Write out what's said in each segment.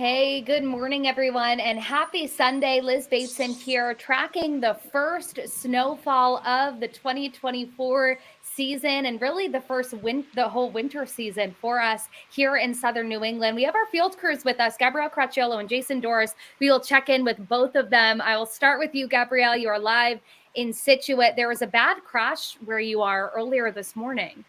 Hey, good morning, everyone, and happy Sunday. Liz Bateson here, tracking the first snowfall of the 2024 season and really the whole winter season for us here in southern New England. We have our field crews with us, Gabrielle Cracciolo and Jason Doris. We will check in with both of them. I will start with you, Gabrielle. You are live in Scituate. There was a bad crash where you are earlier this morning.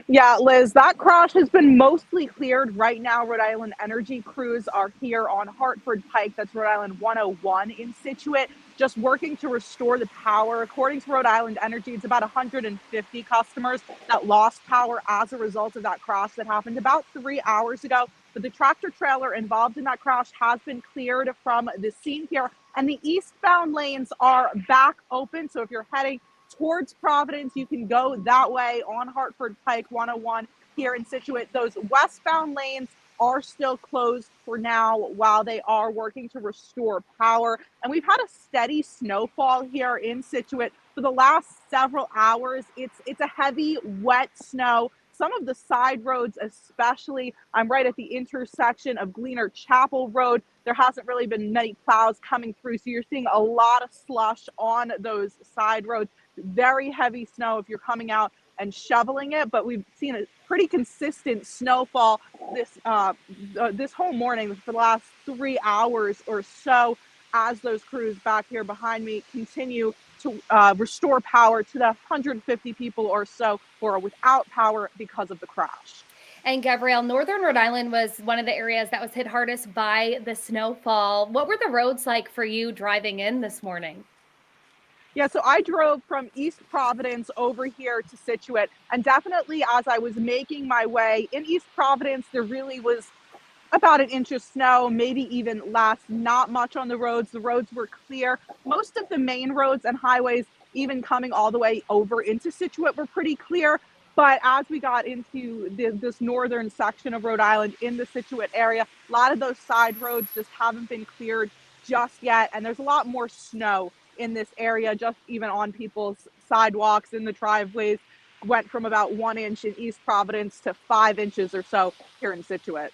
Yeah, Liz, that crash has been mostly cleared. Right now, Rhode Island Energy crews are here on Hartford Pike. That's Rhode Island 101 in Scituate, just working to restore the power. According to Rhode Island Energy, it's about 150 customers that lost power as a result of that crash that happened about 3 hours ago. But the tractor trailer involved in that crash has been cleared from the scene here, and the eastbound lanes are back open. So if you're heading towards Providence, you can go that way on Hartford Pike 101 here in Scituate. Those westbound lanes are still closed for now while they are working to restore power. And we've had a steady snowfall here in Scituate for the last several hours. It's a heavy, wet snow. Some of the side roads, especially, I'm right at the intersection of Gleaner Chapel Road. There hasn't really been many plows coming through, so you're seeing a lot of slush on those side roads. Very heavy snow if you're coming out and shoveling it, but we've seen a pretty consistent snowfall this whole morning for the last 3 hours or so, as those crews back here behind me continue to restore power to the 150 people or so who are without power because of the crash. And Gabrielle, Northern Rhode Island was one of the areas that was hit hardest by the snowfall. What were the roads like for you driving in this morning? Yeah, so I drove from East Providence over here to Scituate, and definitely as I was making my way in East Providence, there really was about an inch of snow, maybe even less, not much on the roads. The roads were clear. Most of the main roads and highways, even coming all the way over into Scituate, were pretty clear. But as we got into this northern section of Rhode Island in the Scituate area, a lot of those side roads just haven't been cleared just yet. And there's a lot more snow in this area, just even on people's sidewalks, in the driveways. Went from about 1 inch in East Providence to 5 inches or so here in Scituate.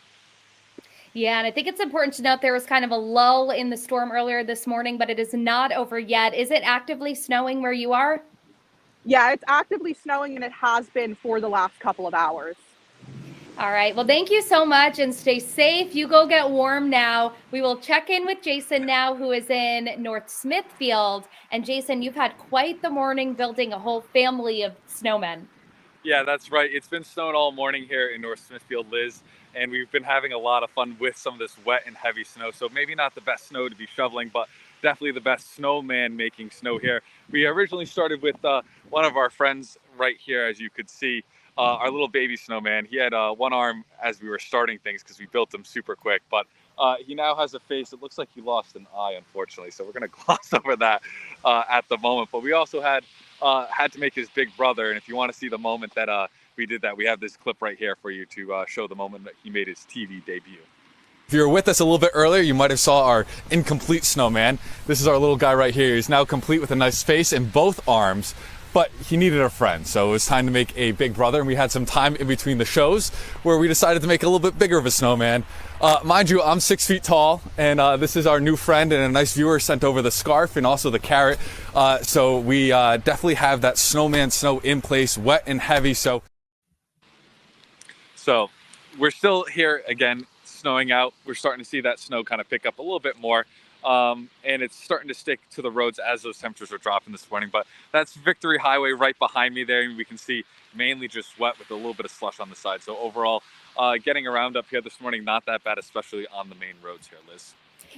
Yeah, and I think it's important to note there was kind of a lull in the storm earlier this morning, but it is not over yet. Is it actively snowing where you are? Yeah, it's actively snowing, and it has been for the last couple of hours. All right. Well, thank you so much and stay safe. You go get warm now. We will check in with Jason now, who is in North Smithfield. And Jason, you've had quite the morning building a whole family of snowmen. Yeah, that's right. It's been snowing all morning here in North Smithfield, Liz, and we've been having a lot of fun with some of this wet and heavy snow. So maybe not the best snow to be shoveling, but definitely the best snowman making snow here. We originally started with one of our friends right here, as you could see, our little baby snowman. He had one arm as we were starting things because we built him super quick, but he now has a face. It looks like he lost an eye, unfortunately. So we're going to gloss over that at the moment. But we also had to make his big brother. And if you want to see the moment that we did that, we have this clip right here for you to show the moment that he made his TV debut. If you were with us a little bit earlier, you might have saw our incomplete snowman. This is our little guy right here. He's now complete with a nice face and both arms, but he needed a friend, so it was time to make a big brother, and we had some time in between the shows where we decided to make a little bit bigger of a snowman. Mind you, I'm 6 feet tall, and this is our new friend, and a nice viewer sent over the scarf and also the carrot. So we definitely have that snowman snow in place, wet and heavy. So we're still here again, snowing out. We're starting to see that snow kind of pick up a little bit more. And it's starting to stick to the roads as those temperatures are dropping this morning. But that's Victory Highway right behind me there, and we can see mainly just wet with a little bit of slush on the side. So overall, getting around up here this morning, not that bad, especially on the main roads here, Liz.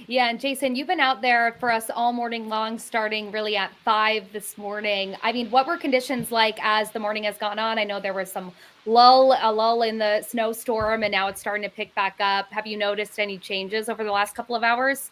Yeah, and Jason, you've been out there for us all morning long, starting really at 5 this morning. I mean, what were conditions like as the morning has gone on? I know there was a lull in the snowstorm, and now it's starting to pick back up. Have you noticed any changes over the last couple of hours?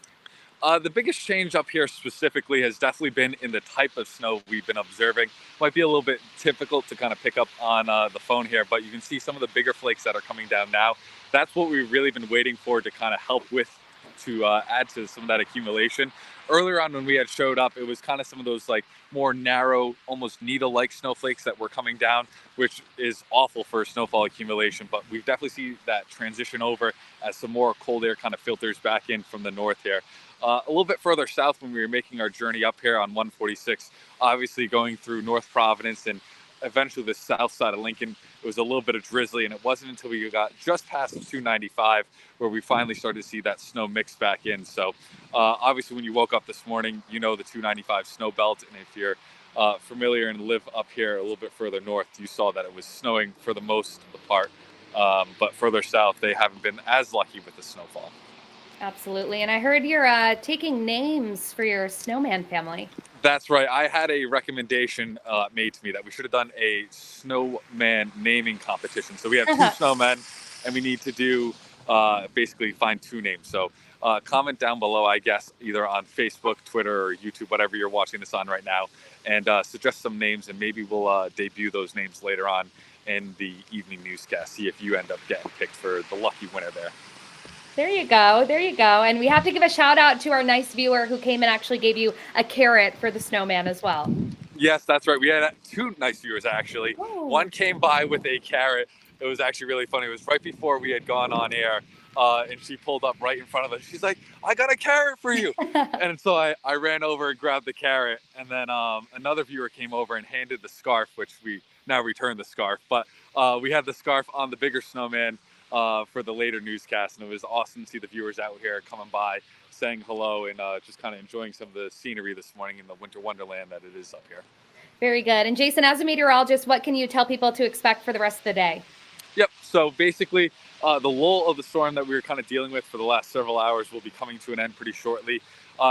The biggest change up here specifically has definitely been in the type of snow we've been observing. Might be a little bit difficult to kind of pick up on the phone here, but you can see some of the bigger flakes that are coming down now. That's what we've really been waiting for to kind of help with to add to some of that accumulation. Earlier on when we had showed up, it was kind of some of those like more narrow, almost needle-like snowflakes that were coming down, which is awful for snowfall accumulation. But we've definitely seen that transition over as some more cold air kind of filters back in from the north here. A little bit further south when we were making our journey up here on 146, obviously going through North Providence and eventually the south side of Lincoln, it was a little bit of drizzly, and it wasn't until we got just past 295 where we finally started to see that snow mix back in. So obviously when you woke up this morning, you know the 295 snow belt, and if you're familiar and live up here a little bit further north, you saw that it was snowing for the most of the part, but further south they haven't been as lucky with the snowfall. Absolutely. And I heard you're taking names for your snowman family. That's right. I had a recommendation made to me that we should have done a snowman naming competition. So we have 2 snowmen, and we need to do basically find 2 names. So comment down below, I guess, either on Facebook, Twitter, or YouTube, whatever you're watching this on right now, and suggest some names, and maybe we'll debut those names later on in the evening newscast. See if you end up getting picked for the lucky winner there. There you go. There you go. And we have to give a shout out to our nice viewer who came and actually gave you a carrot for the snowman as well. Yes, that's right. We had 2 nice viewers, actually. Ooh. One came by with a carrot. It was actually really funny. It was right before we had gone on air, and she pulled up right in front of us. She's like, I got a carrot for you. And so I ran over and grabbed the carrot. And then another viewer came over and handed the scarf, which we now returned the scarf. But we had the scarf on the bigger snowman for the later newscast, and it was awesome to see the viewers out here coming by, saying hello, and just kind of enjoying some of the scenery this morning in the winter wonderland that it is up here. Very good. And Jason, as a meteorologist, what can you tell people to expect for the rest of the day? Yep. So basically, the lull of the storm that we were kind of dealing with for the last several hours will be coming to an end pretty shortly.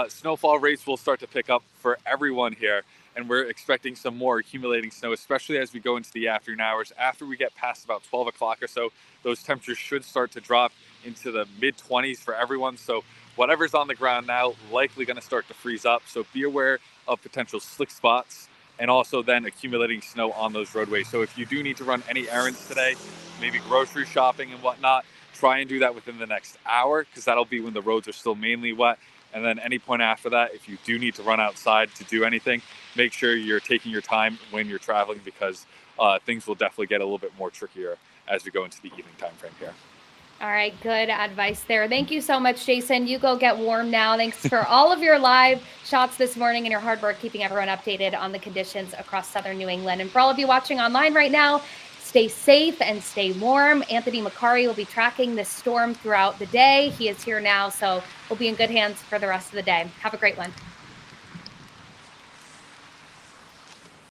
Snowfall rates will start to pick up for everyone here, and we're expecting some more accumulating snow, especially as we go into the afternoon hours. After we get past about 12 o'clock or so, those temperatures should start to drop into the mid-20s for everyone. So whatever's on the ground now, likely going to start to freeze up. So be aware of potential slick spots and also then accumulating snow on those roadways. So if you do need to run any errands today, maybe grocery shopping and whatnot, try and do that within the next hour, because that'll be when the roads are still mainly wet. And then any point after that, if you do need to run outside to do anything, make sure you're taking your time when you're traveling, because things will definitely get a little bit more trickier as we go into the evening time frame here. All right, good advice there. Thank you so much, Jason. You go get warm now. Thanks for all of your live shots this morning and your hard work keeping everyone updated on the conditions across southern New England. And for all of you watching online right now, stay safe and stay warm. Anthony Macari will be tracking this storm throughout the day. He is here now, so we'll be in good hands for the rest of the day. Have a great one.